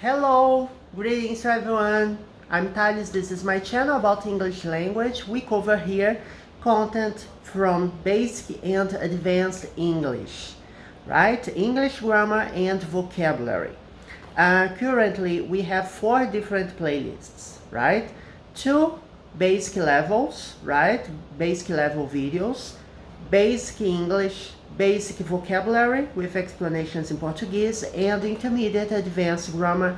Hello, greetings everyone. I'm Thales. This is my channel about English language. We cover here content from basic and advanced English, right? English grammar and vocabulary. Currently, we have 4 different playlists, right? 2 basic levels, right? Basic level videos, basic English, basic vocabulary with explanations in Portuguese, and intermediate advanced grammar,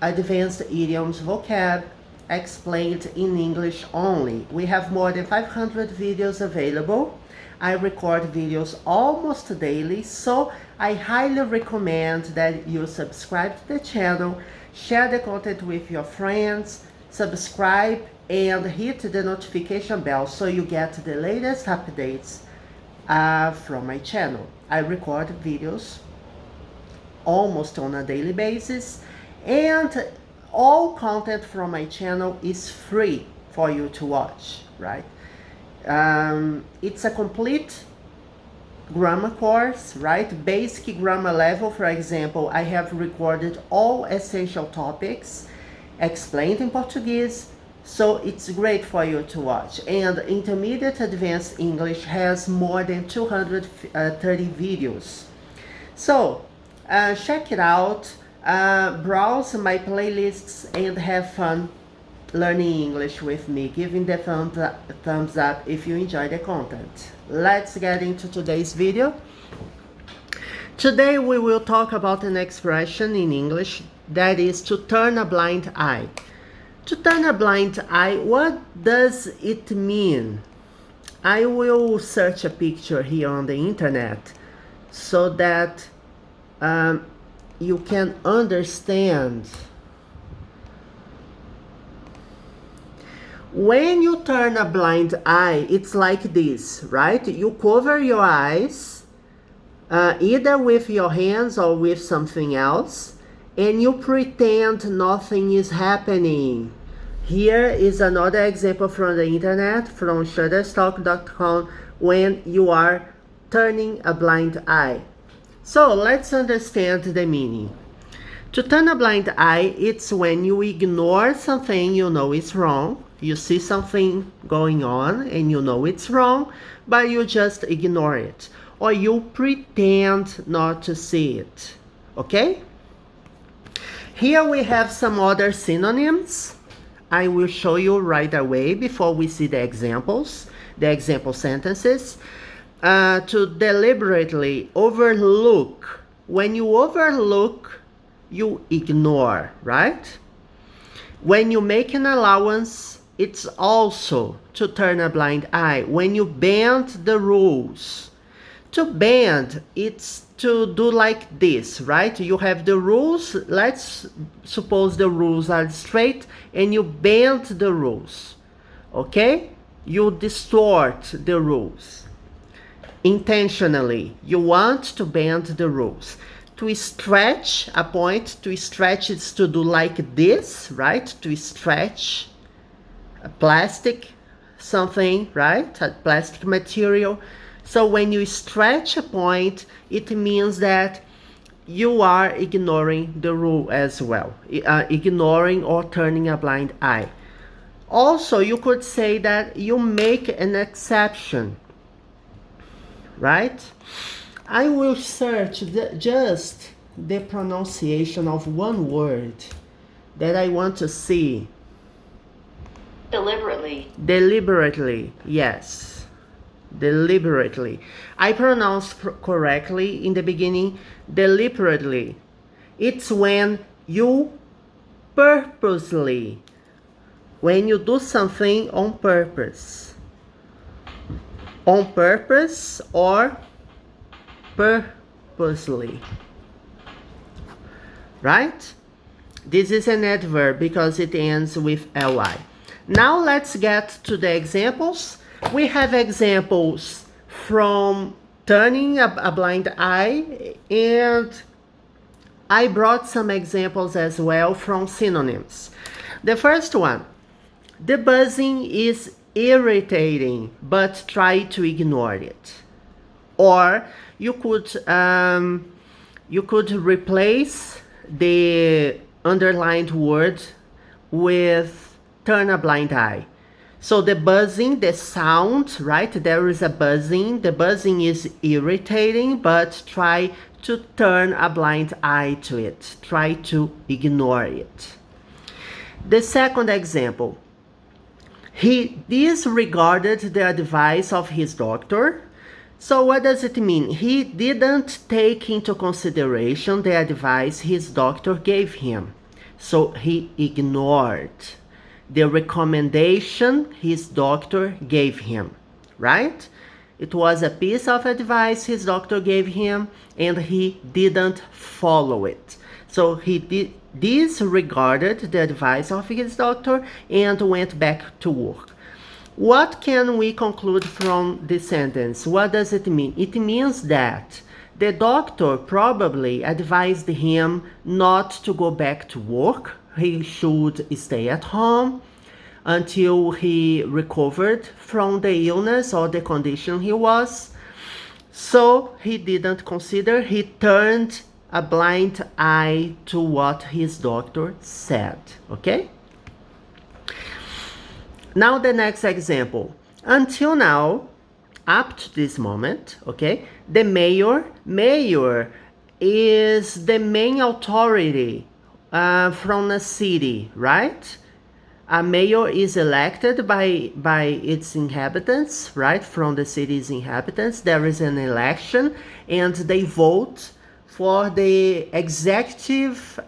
advanced idioms, vocab, explained in English only. We have more than 500 videos available. I record videos almost daily, so I highly recommend that you subscribe to the channel, share the content with your friends, subscribe, and hit the notification bell so you get the latest updates from my channel. I record videos almost on a daily basis, and all content from my channel is free for you to watch, right? It's a complete grammar course, right? Basic grammar level, for example, I have recorded all essential topics explained in Portuguese, so it's great for you to watch. And intermediate advanced English has more than 230 videos. So check it out, browse my playlists, and have fun learning English with me, giving the thumbs up if you enjoy the content. Let's get into today's video. Today we will talk about an expression in English that is to turn a blind eye. To turn a blind eye, what does it mean? I will search a picture here on the internet so that you can understand. When you turn a blind eye, it's like this, right? You cover your eyes, either with your hands or with something else, and you pretend nothing is happening. Here is another example from the internet, from shutterstock.com, when you are turning a blind eye. So let's understand the meaning. To turn a blind eye, it's when you ignore something you know is wrong. You see something going on and you know it's wrong, but you just ignore it. Or you pretend not to see it, okay? Here we have some other synonyms. I will show you right away before we see the examples, the example sentences. To deliberately overlook. When you overlook, you ignore, right? When you make an allowance, it's also to turn a blind eye. When you bend the rules. To bend, it's to do like this, right? You have the rules. Let's suppose the rules are straight and you bend the rules, okay? You distort the rules. Intentionally, you want to bend the rules. To stretch a point, to stretch is to do like this, right? To stretch a plastic something, right? A plastic material. So when you stretch a point, it means that you are ignoring the rule as well, ignoring or turning a blind eye. Also, you could say that you make an exception, right? I will search just the pronunciation of one word that I want to see. Deliberately. Deliberately, yes. Deliberately. I pronounced correctly in the beginning, deliberately. It's when you purposely, when you do something on purpose. On purpose or purposely. Right? This is an adverb because it ends with ly. Now let's get to the examples. We have examples from turning a blind eye, and I brought some examples as well from synonyms. The first one, the buzzing is irritating, but try to ignore it. Or you could replace the underlined word with turn a blind eye. So the buzzing, the sound, right? There is a buzzing. The buzzing is irritating, but try to turn a blind eye to it. Try to ignore it. The second example. He disregarded the advice of his doctor. So what does it mean? He didn't take into consideration the advice his doctor gave him. So he ignored the recommendation his doctor gave him, right? It was a piece of advice his doctor gave him and he didn't follow it. So he disregarded the advice of his doctor and went back to work. What can we conclude from this sentence? What does it mean? It means that the doctor probably advised him not to go back to work. He should stay at home until he recovered from the illness or the condition he was. So he didn't consider, he turned a blind eye to what his doctor said, okay? Now the next example. Until now, up to this moment, okay, the mayor is the main authority from a city, right? A mayor is elected by its inhabitants, right? From the city's inhabitants. There is an election and they vote for the executive,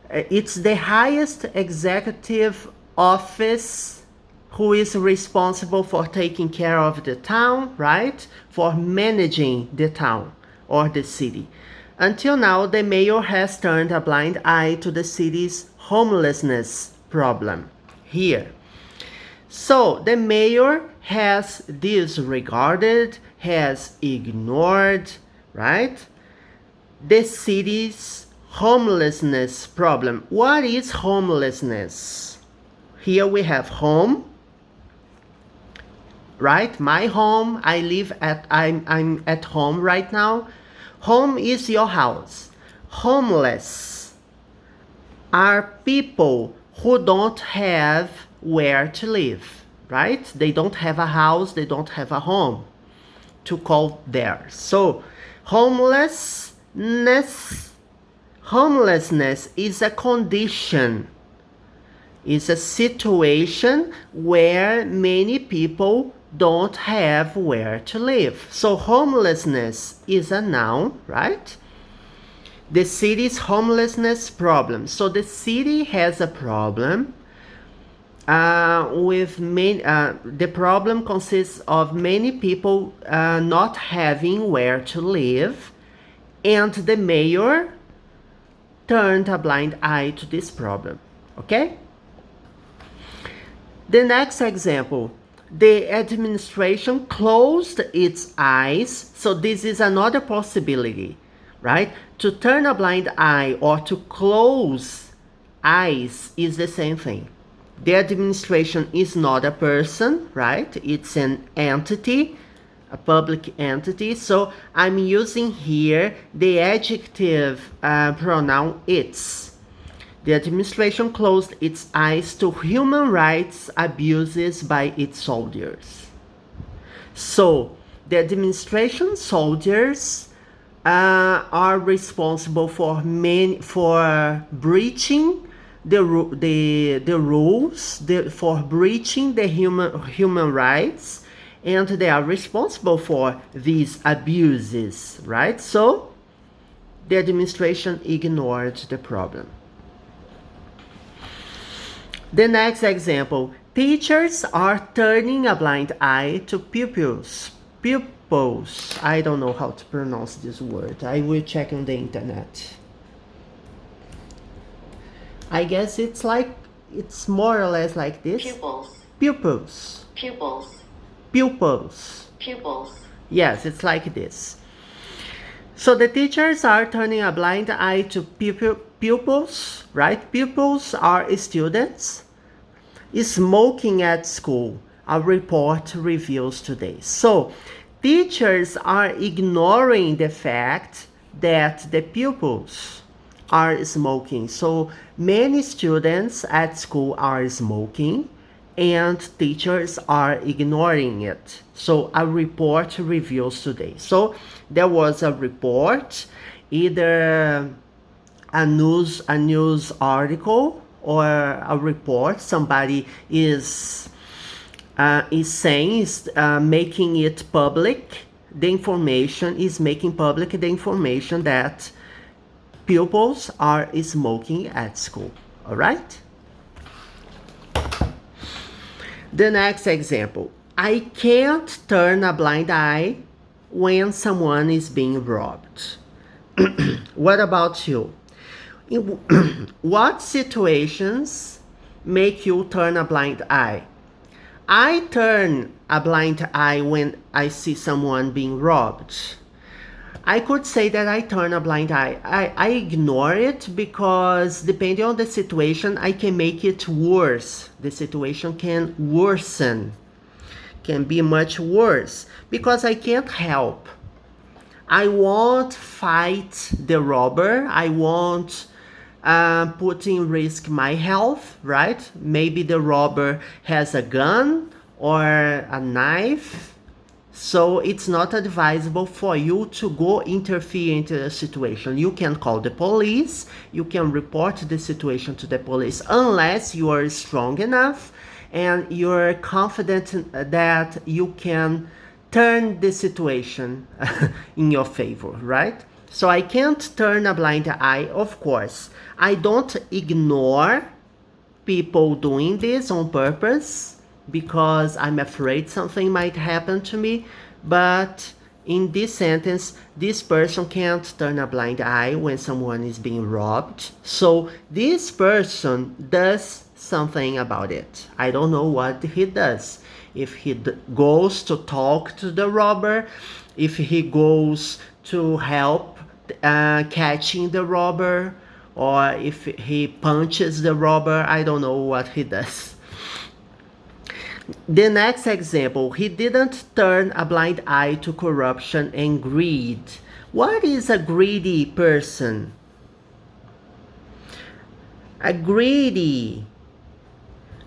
it's the highest executive office who is responsible for taking care of the town, right? For managing the town or the city. Until now, the mayor has turned a blind eye to the city's homelessness problem here. So the mayor has disregarded, has ignored, right? The city's homelessness problem. What is homelessness? Here we have home, right? My home, I'm at home right now. Home is your house. Homeless are people who don't have where to live, right? They don't have a house, they don't have a home to call theirs. So homelessness is a condition, is a situation where many people don't have where to live. So homelessness is a noun, right? The city's homelessness problem. So the city has a problem with many, the problem consists of many people not having where to live, and the mayor turned a blind eye to this problem, okay? The next example, the administration closed its eyes. So this is another possibility, right? To turn a blind eye or to close eyes is the same thing. The administration is not a person, right? It's an entity, a public entity. So I'm using here the adjective pronoun its. The administration closed its eyes to human rights abuses by its soldiers. So the administration soldiers are responsible for breaching the rules, for breaching the human rights, and they are responsible for these abuses, right? So the administration ignored the problem. The next example, teachers are turning a blind eye to pupils. Pupils, I don't know how to pronounce this word. I will check on the internet. I guess it's more or less like this. Pupils. Pupils. Pupils. Pupils. Pupils. Yes, it's like this. So the teachers are turning a blind eye to pupils, right? Pupils are students. Smoking at school, a report reveals today. So teachers are ignoring the fact that the pupils are smoking. So many students at school are smoking and teachers are ignoring it. So a report reveals today. So there was a report, either a news article or a report. Somebody is saying, making it public. The information is making public the information that pupils are smoking at school. All right. The next example. I can't turn a blind eye when someone is being robbed. What about you? In what situations make you turn a blind eye? I turn a blind eye when I see someone being robbed. I could say that I turn a blind eye. I ignore it because depending on the situation, I can make it worse. The situation can worsen, can be much worse because I can't help. I won't fight the robber. I won't put in risk my health, right? Maybe the robber has a gun or a knife. So it's not advisable for you to go interfere into the situation. You can call the police, you can report the situation to the police unless you are strong enough and you're confident that you can turn the situation in your favor, right? So I can't turn a blind eye, of course. I don't ignore people doing this on purpose because I'm afraid something might happen to me. But in this sentence, this person can't turn a blind eye when someone is being robbed. So this person does something about it. I don't know what he does. If he goes to talk to the robber, if he goes to help catching the robber, or if he punches the robber, I don't know what he does. The next example, he didn't turn a blind eye to corruption and greed. What is a greedy person? A greedy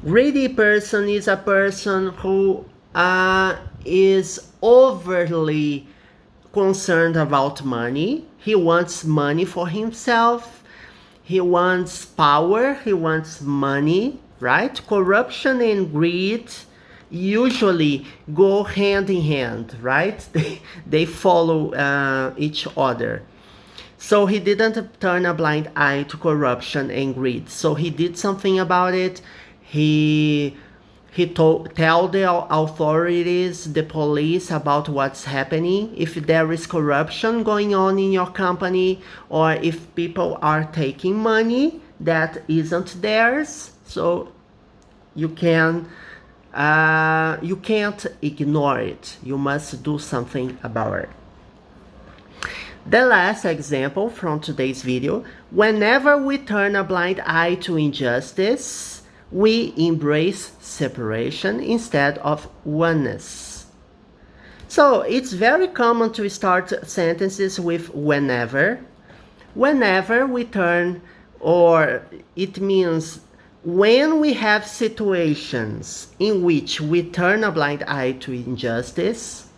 person is a person who is overly concerned about money. He wants money for himself. He wants power. He wants money, right? Corruption and greed usually go hand in hand, right? They follow each other. So he didn't turn a blind eye to corruption and greed. So he did something about it. He tell the authorities, the police, about what's happening. If there is corruption going on in your company, or if people are taking money that isn't theirs, so you can't ignore it. You must do something about it. The last example from today's video: whenever we turn a blind eye to injustice, we embrace separation instead of oneness. So it's very common to start sentences with whenever. Whenever we turn, or it means when we have situations in which we turn a blind eye to injustice.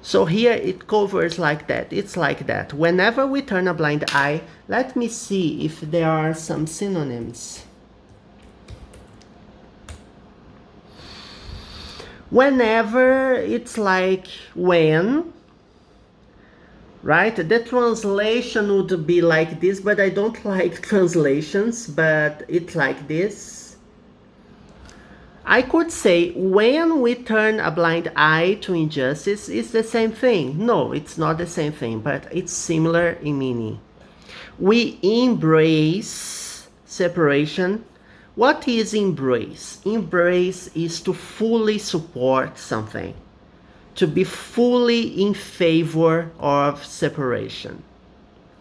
So here it covers like that. It's like that. Whenever we turn a blind eye, let me see if there are some synonyms. Whenever, it's like when, right? The translation would be like this, but I don't like translations, but it's like this. I could say when we turn a blind eye to injustice, it's the same thing. No, it's not the same thing, but it's similar in meaning. We embrace separation. What is embrace? Embrace is to fully support something, to be fully in favor of separation.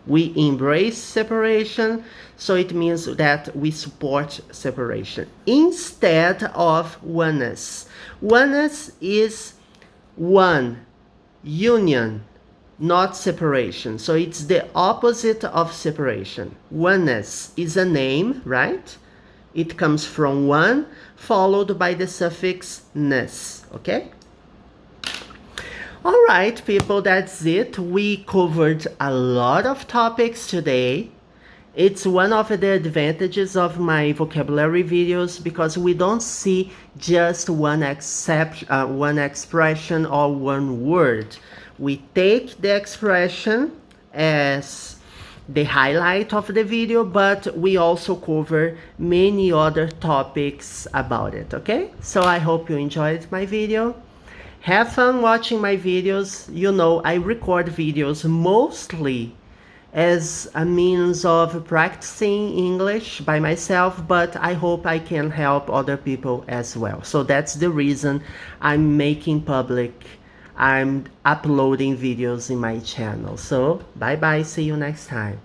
We embrace separation, so it means that we support separation instead of oneness. Oneness is one, union, not separation. So it's the opposite of separation. Oneness is a name, right? It comes from one, followed by the suffix ness, okay? All right, people, that's it. We covered a lot of topics today. It's one of the advantages of my vocabulary videos because we don't see just one expression or one word. We take the expression as the highlight of the video, but we also cover many other topics about it, okay? So I hope you enjoyed my video. Have fun watching my videos. You know, I record videos mostly as a means of practicing English by myself, but I hope I can help other people as well. So that's the reason I'm making public, I'm uploading videos in my channel. So bye bye, see you next time.